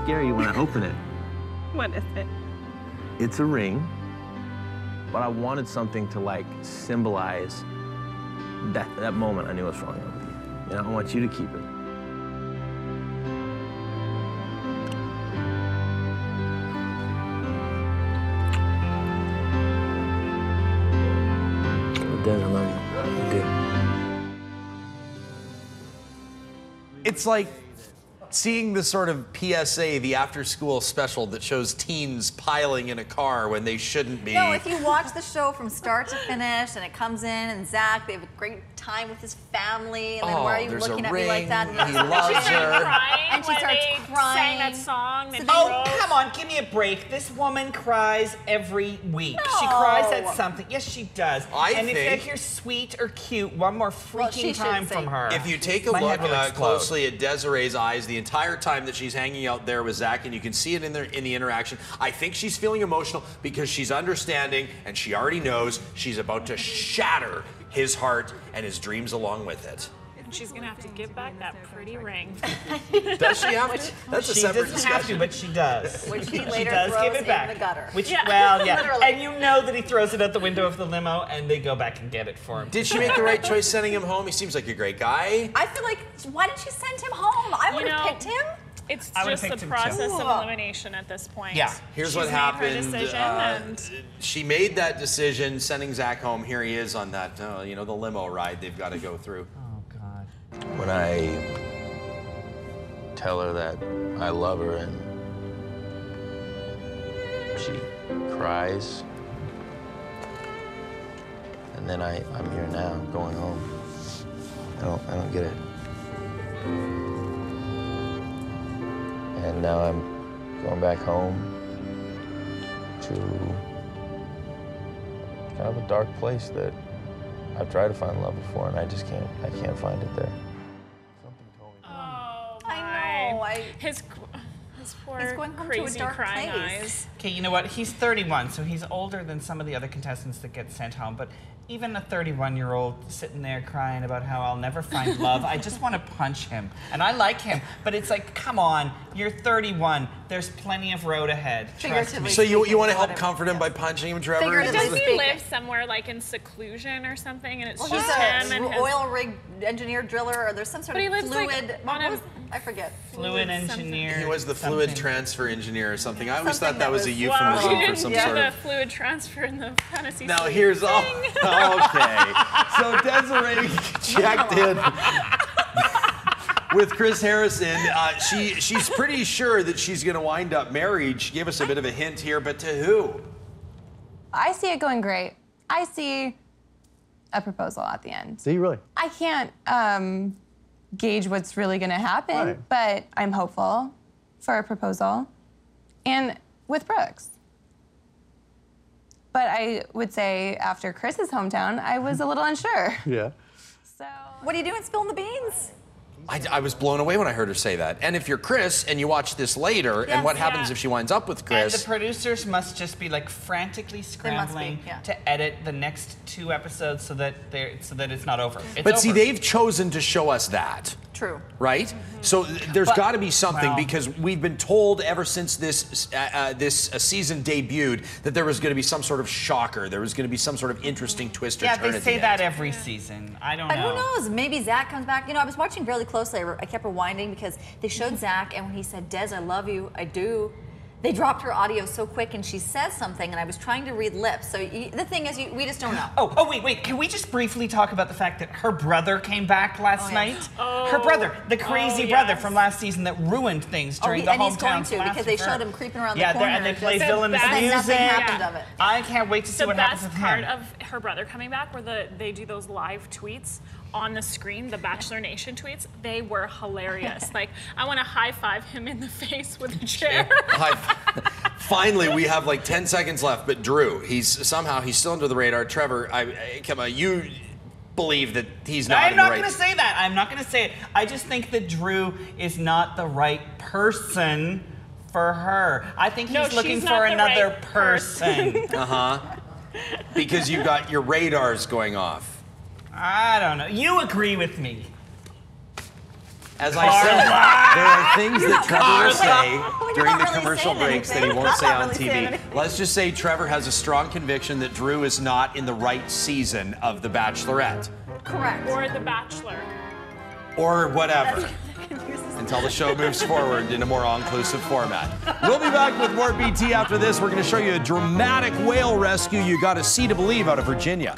scare you when I open it. What is it? It's a ring, but I wanted something to like symbolize that moment I knew I was falling in love with you. And I want you to keep it. Des, I love you. I do. It's like seeing the sort of PSA, the after-school special that shows teens piling in a car when they shouldn't be. No, if you watch the show from start to finish, and it comes in, and Zach, they have a great time with his family, and then why are you looking at me like that? He loves her. And she starts crying. Sang that song. Oh, come on, give me a break. This woman cries every week. No. She cries at something. Yes, she does. And if you're sweet or cute, one more freaking time from her. If you take a look closely at Desiree's eyes the entire time that she's hanging out there with Zach, and you can see it in the interaction, I think she's feeling emotional because she's understanding, and she already knows she's about to shatter his heart and his dreams along with it. And she's gonna have to give back that pretty ring. Does she have to? That's a separate discussion. She doesn't have to, but she does. Which he later does throws give it back. in the gutter. Which, well, yeah. And you know that he throws it out the window of the limo, and they go back and get it for him. Did she make the right choice sending him home? He seems like a great guy. I feel like, why did she send him home? I would have picked him. It's just the process of elimination at this point. Yeah. Here's what happened. Her decision and she made that decision, sending Zach home. Here he is on that, you know, the limo ride they've got to go through. Oh, God. When I tell her that I love her and she cries, and then I'm here now, going home. I don't get it. And now I'm going back home to kind of a dark place that I've tried to find love before, and I can't find it there. Something told me. Oh, I know. His poor, He's going home crazy to a dark crying place. eyes. Okay, you know what? He's 31, so he's older than some of the other contestants that get sent home. But even a 31-year-old sitting there crying about how I'll never find love, I just want to punch him. And I like him, but it's like, come on, you're 31. There's plenty of road ahead. Trust me. So you want to help comfort him by punching him, Trevor? Does he live somewhere like in seclusion or something, and it's just him and his oil rig engineer driller, or there's some sort of fluid. Like I forget. Fluid engineer. He was the fluid transfer engineer or something. I always thought that was a euphemism for some sort of. The fluid transfer in the fantasy. Now here's all. Okay. So Desiree checked in with Chris Harrison. She's pretty sure that she's going to wind up married. She gave us a bit of a hint here, but to who? I see it going great. I see a proposal at the end. Do you really? I can't gauge what's really going to happen, right. but I'm hopeful for a proposal, and with Brooks. But I would say after Chris's hometown, I was a little unsure. Yeah. So what are you doing spilling the beans? I was blown away when I heard her say that. And if you're Chris and you watch this later, and what happens if she winds up with Chris? And the producers must just be like frantically scrambling to edit the next 2 episodes so that it's not over. But see, they've chosen to show us that. True. Right? So there's got to be something, because we've been told ever since this season debuted that there was going to be some sort of shocker. There was going to be some sort of interesting twist or turn at the end. Yeah, they say that every season. I don't know. But who knows? Maybe Zach comes back. You know, I was watching really closely. I kept rewinding because they showed Zach, and when he said, "Des, I love you, I do," they dropped her audio so quick, and she says something, and I was trying to read lips. So the thing is, we just don't know. Oh, wait. Can we just briefly talk about the fact that her brother came back last night? Oh. Her brother, the crazy brother from last season that ruined things during the hometown. And he's going to, because they showed him creeping around the corner. Yeah, and they play villainous music. And nothing happened of it. I can't wait to see what happens with him. The best part of her brother coming back, where they do those live tweets on the screen, the Bachelor Nation tweets, they were hilarious. Like, I want to high-five him in the face with a chair. Finally, we have like 10 seconds left, but Drew, he's still under the radar. Trevor, come on, you believe that he's not. I'm not going to say that. I'm not going to say it. I just think that Drew is not the right person for her. I think he's looking for another person. Because you got your radars going off. I don't know. You agree with me. As I said, there are things that Trevor will say during the really commercial saying breaks that he anything. won't say on Not really saying TV. anything. Let's just say Trevor has a strong conviction that Drew is not in the right season of The Bachelorette. Correct. Or The Bachelor. Or whatever. Until the show moves forward in a more all-inclusive format. We'll be back with more BT after this. We're going to show you a dramatic whale rescue you got to see to believe out of Virginia.